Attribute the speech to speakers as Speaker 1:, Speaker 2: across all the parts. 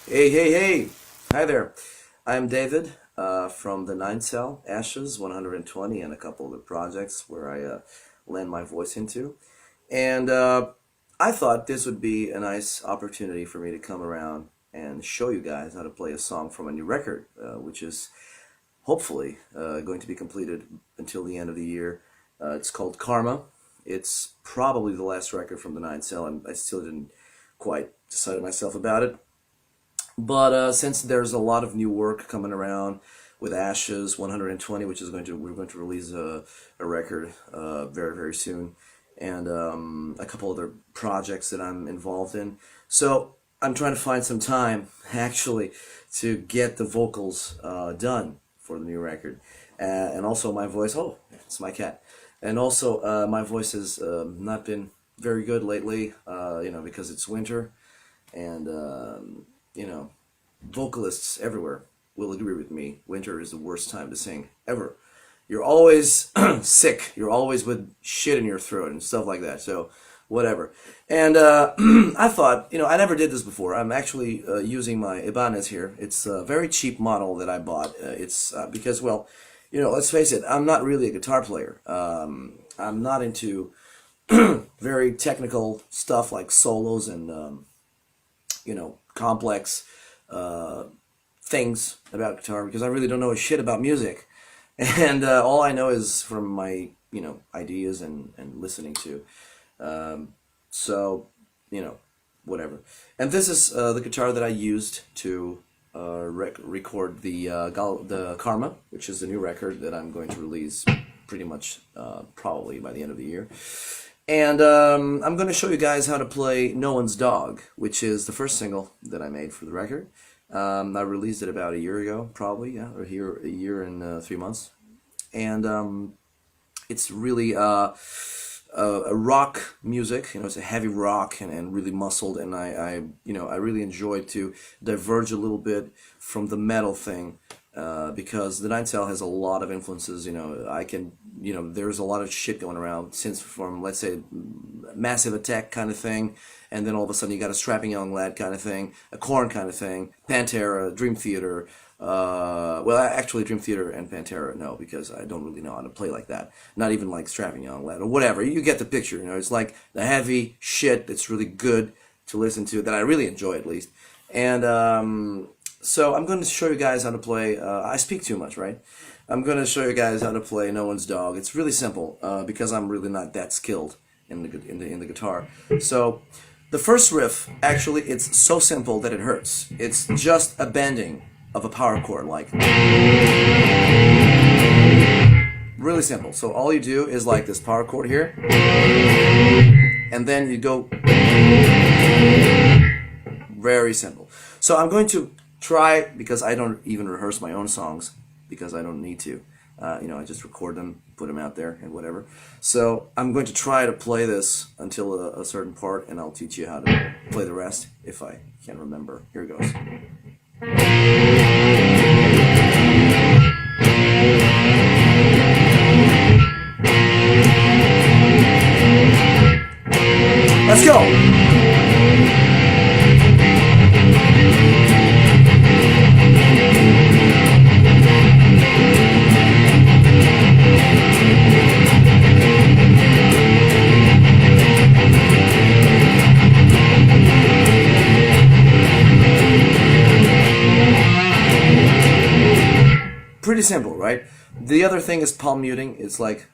Speaker 1: Hey, hey, hey! Hi there. I'm David from The9thCell, Ashes 120, and a couple other projects where I lend my voice into. And I thought this would be a nice opportunity for me to come around and show you guys how to play a song from a new record, which is hopefully going to be completed until the end of the year. It's called Karma. It's probably the last record from The9thCell, and I still didn't quite decide myself about it. But since there's a lot of new work coming around with Ashes 120, which is we're going to release a record very very soon, and a couple other projects that I'm involved in. So I'm trying to find some time actually to get the vocals done for the new record, and also my voice. Oh, it's my cat. And also my voice has not been very good lately, because it's winter and vocalists everywhere will agree with me. Winter is the worst time to sing ever. You're always sick. You're always with shit in your throat and stuff like that. So, whatever. And I thought, I never did this before. I'm actually using my Ibanez here. It's a very cheap model that I bought. It's because, well, let's face it, I'm not really a guitar player. I'm not into very technical stuff like solos and, complex things about guitar because I really don't know a shit about music, and all I know is from my ideas and listening to. So whatever. And this is the guitar that I used to record the Karma, which is the new record that I'm going to release pretty much probably by the end of the year. And I'm going to show you guys how to play No One's Dog, which is the first single that I made for the record. I released it about a year ago, probably, yeah, or a year and 3 months. And it's really a rock music, it's a heavy rock and really muscled, and I really enjoyed to diverge a little bit from the metal thing. Because the 9thCell has a lot of influences, there's a lot of shit going around since from, let's say, Massive Attack kind of thing, and then all of a sudden you got a Strapping Young Lad kind of thing, a Korn kind of thing, Pantera, Dream Theater, actually Dream Theater and Pantera, no, because I don't really know how to play like that, not even like Strapping Young Lad, or whatever, you get the picture, it's like the heavy shit that's really good to listen to, that I really enjoy at least, and, so I'm going to show you guys how to play. I speak too much, right? I'm going to show you guys how to play No One's Dog. It's really simple because I'm really not that skilled in the guitar. So the first riff, actually, it's so simple that it hurts. It's just a bending of a power chord, like really simple. So all you do is like this power chord here, and then you go very simple. So I'm going to try, because I don't even rehearse my own songs because I don't need to. I just record them, put them out there, and whatever. So I'm going to try to play this until a certain part, and I'll teach you how to play the rest if I can remember. Here it goes. Let's go! Pretty simple, right? The other thing is palm muting. It's like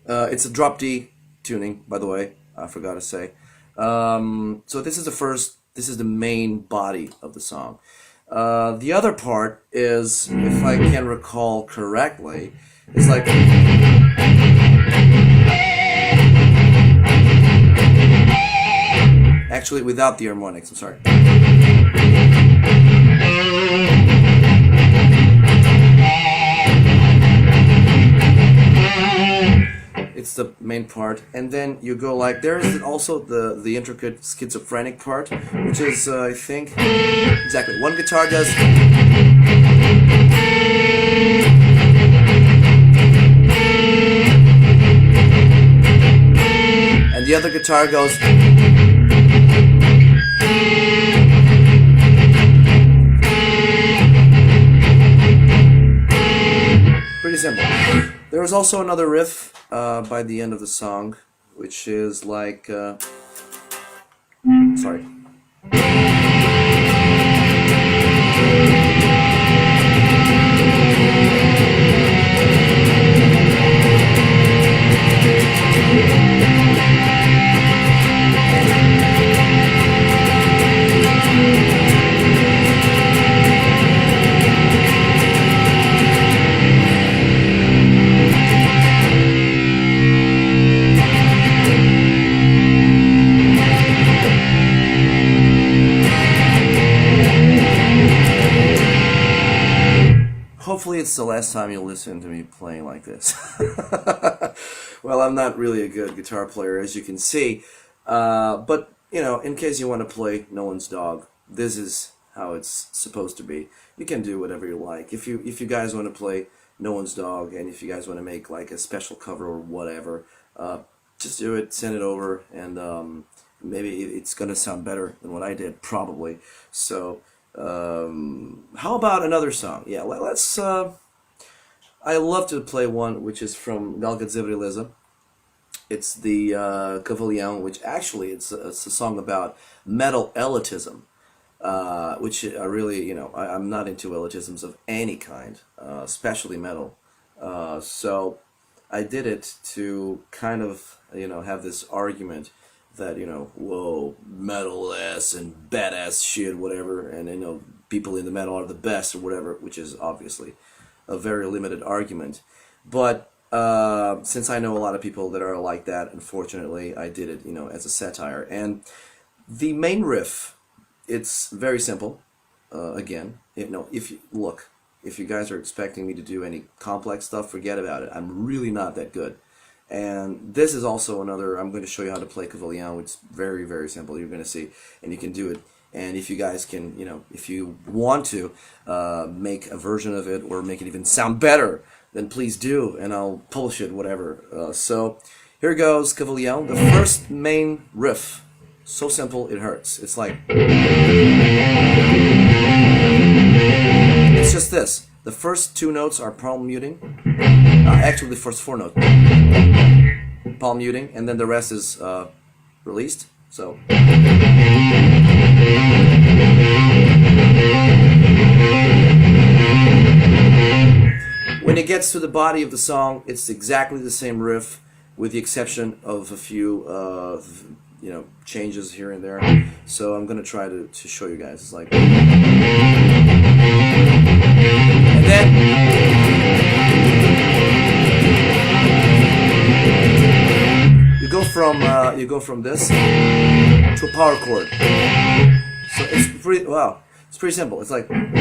Speaker 1: it's a drop D tuning, by the way. I forgot to say. So this is the main body of the song. The other part is, if I can recall correctly, it's like actually without the harmonics, I'm sorry. It's the main part, and then you go like, there's also the intricate schizophrenic part, which is I think exactly one guitar does other guitar goes. Pretty simple. There is also another riff by the end of the song, which is like, sorry. Hopefully it's the last time you'll listen to me playing like this. Well, I'm not really a good guitar player, as you can see. But, you know, in case you want to play No One's Dog, this is how it's supposed to be. You can do whatever you like. If you guys want to play No One's Dog, and if you guys want to make like a special cover or whatever, just do it, send it over, and maybe it's going to sound better than what I did, probably. So... how about another song? Yeah, let's. I love to play one which is from Cavaleão. It's the Cavaleão, which actually it's a song about metal elitism, which I really, you know, I'm not into elitisms of any kind, especially metal. So I did it to kind of, you know, have this argument that, you know, whoa, metal ass and badass shit, whatever, and, you know, people in the metal are the best or whatever, which is obviously a very limited argument. But since I know a lot of people that are like that, unfortunately, I did it, you know, as a satire. And the main riff, it's very simple. Again, you know, if you guys are expecting me to do any complex stuff, forget about it. I'm really not that good. And this is also another, I'm going to show you how to play Cavaleão. It's very, very simple. You're going to see, and you can do it. And if you guys can, you know, if you want to make a version of it or make it even sound better, then please do, and I'll publish it, whatever. So here goes Cavaleão, the first main riff. So simple, it hurts. It's like, it's just this. The first two notes are palm muting. Actually, the first four notes. Palm muting, and then the rest is released. So. When it gets to the body of the song, it's exactly the same riff, with the exception of a few, you know, changes here and there. So I'm gonna try to show you guys. It's like, and then you go from this to a power chord. So it's pretty, wow, it's pretty simple. It's like, and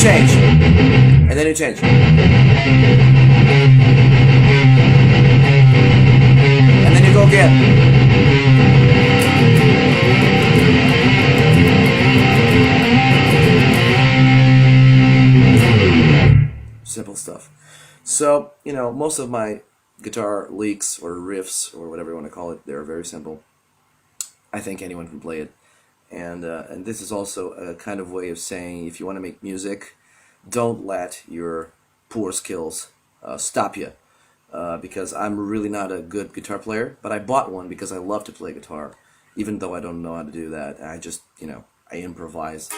Speaker 1: change, and then you change, and then you go again. Simple stuff. So, you know, most of my guitar leaks or riffs or whatever you want to call it, they're very simple. I think anyone can play it. And this is also a kind of way of saying, if you want to make music, don't let your poor skills stop you. Because I'm really not a good guitar player, but I bought one because I love to play guitar, even though I don't know how to do that. I just, you know, I improvise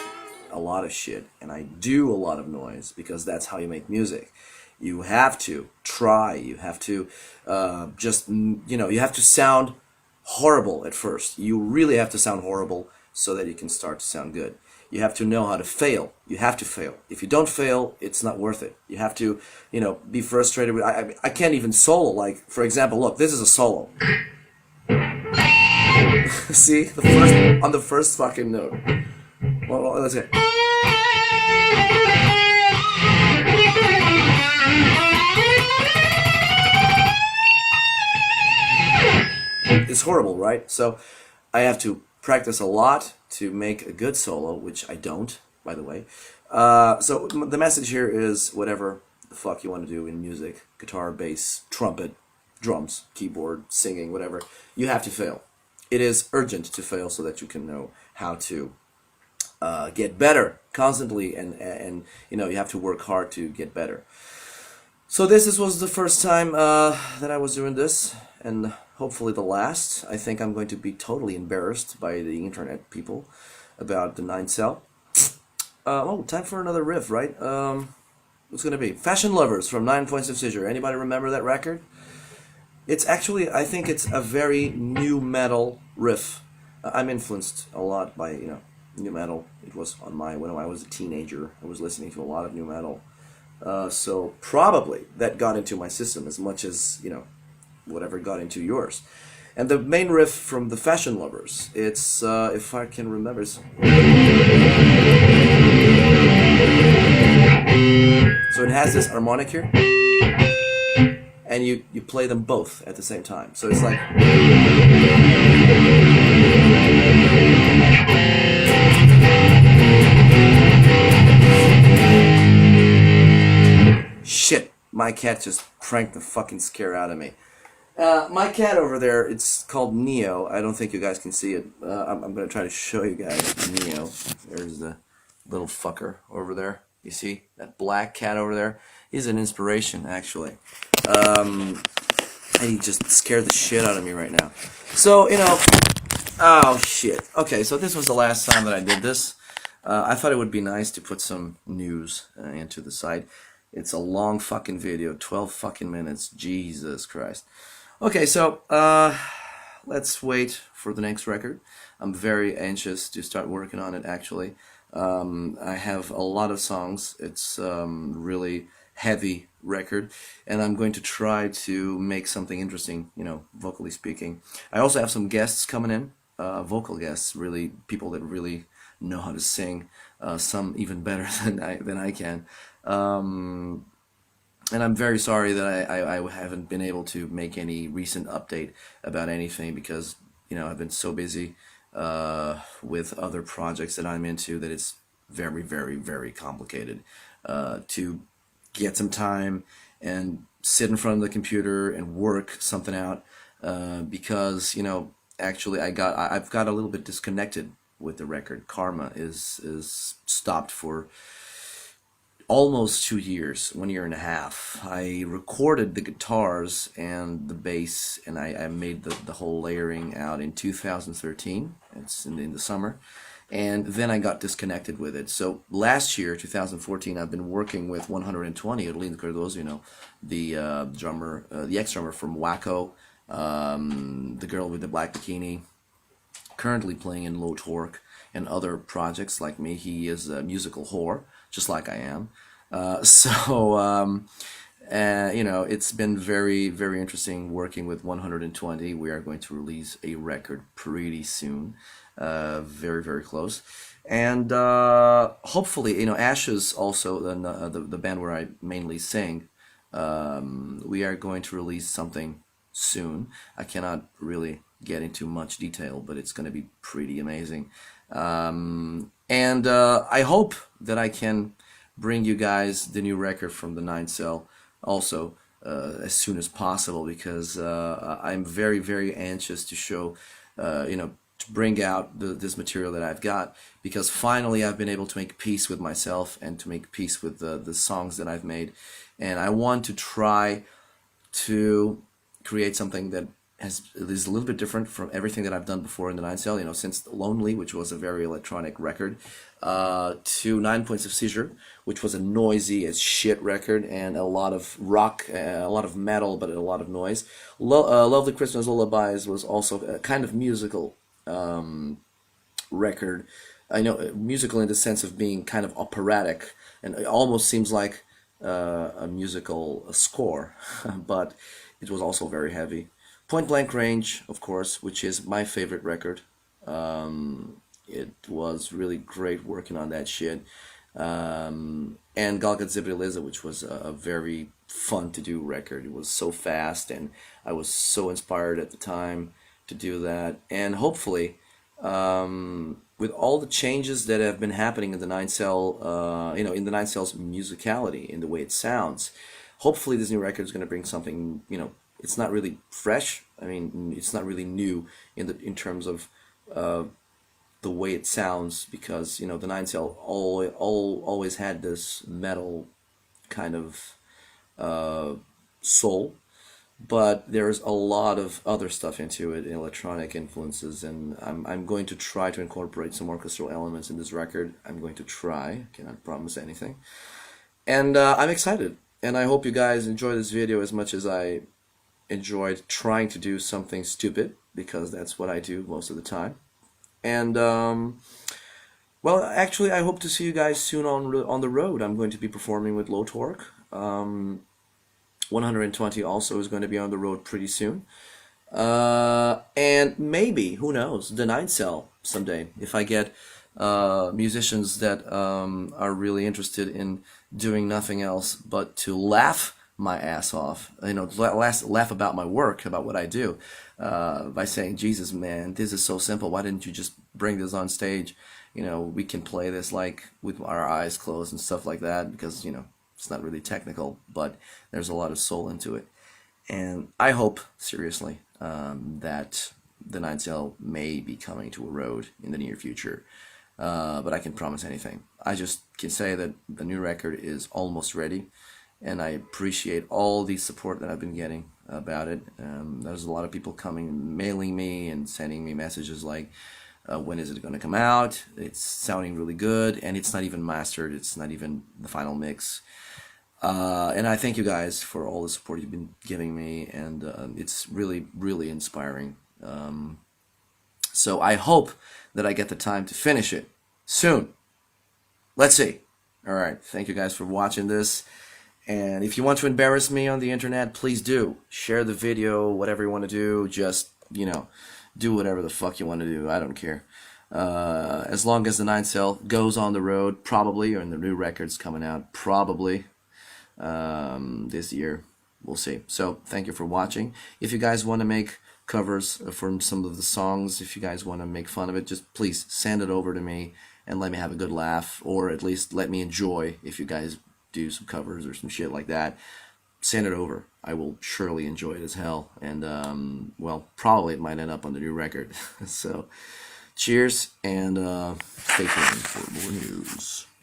Speaker 1: a lot of shit, and I do a lot of noise, because that's how you make music. You have to try, you have to just, you know, you have to sound horrible at first. You really have to sound horrible so that you can start to sound good. You have to know how to fail. You have to fail. If you don't fail, it's not worth it. You have to, you know, be frustrated with, I can't even solo. Like, for example, look, this is a solo. See, on the first fucking note. Well, let's get. It's horrible, right? So I have to practice a lot to make a good solo, which I don't, by the way. So the message here is whatever the fuck you want to do in music, guitar, bass, trumpet, drums, keyboard, singing, whatever, you have to fail. It is urgent to fail so that you can know how to get better constantly, and you have to work hard to get better. So this was the first time that I was doing this, and hopefully the last. I think I'm going to be totally embarrassed by the internet people about the 9thCell. Time for another riff, right? What's going to be? Fashion Lovers from 9 Points of Seizure. Anybody remember that record? It's actually, I think it's a very new metal riff. I'm influenced a lot by, new metal. It was when I was a teenager. I was listening to a lot of new metal. So probably that got into my system as much as, whatever got into yours. And the main riff from the Fashion Lovers, it's, if I can remember, so it has this harmonic here, and you play them both at the same time. So it's like... Shit, my cat just pranked the fucking scare out of me. My cat over there, it's called Neo. I don't think you guys can see it. I'm going to try to show you guys Neo. There's the little fucker over there. You see that black cat over there? He's an inspiration, actually. And he just scared the shit out of me right now. So, oh shit. Okay, so this was the last time that I did this. I thought it would be nice to put some news into the site. It's a long fucking video, 12 fucking minutes. Jesus Christ. Okay, so let's wait for the next record. I'm very anxious to start working on it, actually. I have a lot of songs. It's really heavy record, and I'm going to try to make something interesting, vocally speaking. I also have some guests coming in, vocal guests, really people that really know how to sing, some even better than I can. And I'm very sorry that I haven't been able to make any recent update about anything because, I've been so busy with other projects that I'm into that it's very, very, very complicated to get some time and sit in front of the computer and work something out because, actually I've got a little bit disconnected with the record. Karma is stopped for almost 2 years, 1 year and a half. I recorded the guitars and the bass, and I made the whole layering out in 2013. It's in the summer. And then I got disconnected with it. So last year, 2014, I've been working with 120, Erlindo Cardoso, the drummer, the ex-drummer from Wacko, the girl with the black bikini, currently playing in Low Torque and other projects like me. He is a musical whore, just like I am. It's been very, very interesting working with 120. We are going to release a record pretty soon, very, very close. And hopefully, Ashes also, the band where I mainly sing, we are going to release something soon. I cannot really get into much detail, but it's going to be pretty amazing. And I hope that I can bring you guys the new record from the 9thCell also as soon as possible, because I'm very, very anxious to show, to bring out this material that I've got, because finally I've been able to make peace with myself and to make peace with the songs that I've made, and I want to try to create something that is a little bit different from everything that I've done before in the 9thCell, since Lonely, which was a very electronic record, to 9 Points of Seizure, which was a noisy as shit record, and a lot of rock, a lot of metal, but a lot of noise. Lovely Christmas Lullabies was also a kind of musical record. I know musical in the sense of being kind of operatic, and it almost seems like a musical score, but it was also very heavy. Point Blank Range, of course, which is my favorite record. It was really great working on that shit. And Galgat Zibiliza, which was a very fun to do record. It was so fast, and I was so inspired at the time to do that. And hopefully, with all the changes that have been happening in the 9thCell, in the 9thCell's musicality, in the way it sounds, hopefully this new record is going to bring something. It's not really fresh. I mean, it's not really new in terms of the way it sounds, because the 9thCell always had this metal kind of soul, but there's a lot of other stuff into it, electronic influences, and I'm going to try to incorporate some orchestral elements in this record. I'm going to try, cannot promise anything, and I'm excited, and I hope you guys enjoy this video as much as I enjoyed trying to do something stupid, because that's what I do most of the time. And well, actually, I hope to see you guys soon on the road. I'm going to be performing with Low Torque. 120 also is going to be on the road pretty soon. And maybe, who knows, the 9thCell someday, if I get musicians that are really interested in doing nothing else but to laugh my ass off, laugh about my work, about what I do, by saying, Jesus, man, this is so simple. Why didn't you just bring this on stage? We can play this like with our eyes closed and stuff like that, because, it's not really technical, but there's a lot of soul into it. And I hope, seriously, that the 9thCell may be coming to a road in the near future. But I can't promise anything. I just can say that the new record is almost ready, and I appreciate all the support that I've been getting about it. There's a lot of people coming, mailing me and sending me messages like, when is it going to come out? It's sounding really good, and it's not even mastered. It's not even the final mix. And I thank you guys for all the support you've been giving me, and it's really, really inspiring. So I hope that I get the time to finish it soon. Let's see. All right. Thank you guys for watching this. And if you want to embarrass me on the internet, please do. Share the video, whatever you want to do. Just, do whatever the fuck you want to do. I don't care. As long as the 9thCell goes on the road, probably, or in the new records coming out, probably, this year. We'll see. So, thank you for watching. If you guys want to make covers from some of the songs, if you guys want to make fun of it, just please send it over to me and let me have a good laugh, or at least let me enjoy. If you guys do some covers or some shit like that, send it over. I will surely enjoy it as hell, and well, probably it might end up on the new record. So cheers, and stay tuned for more news.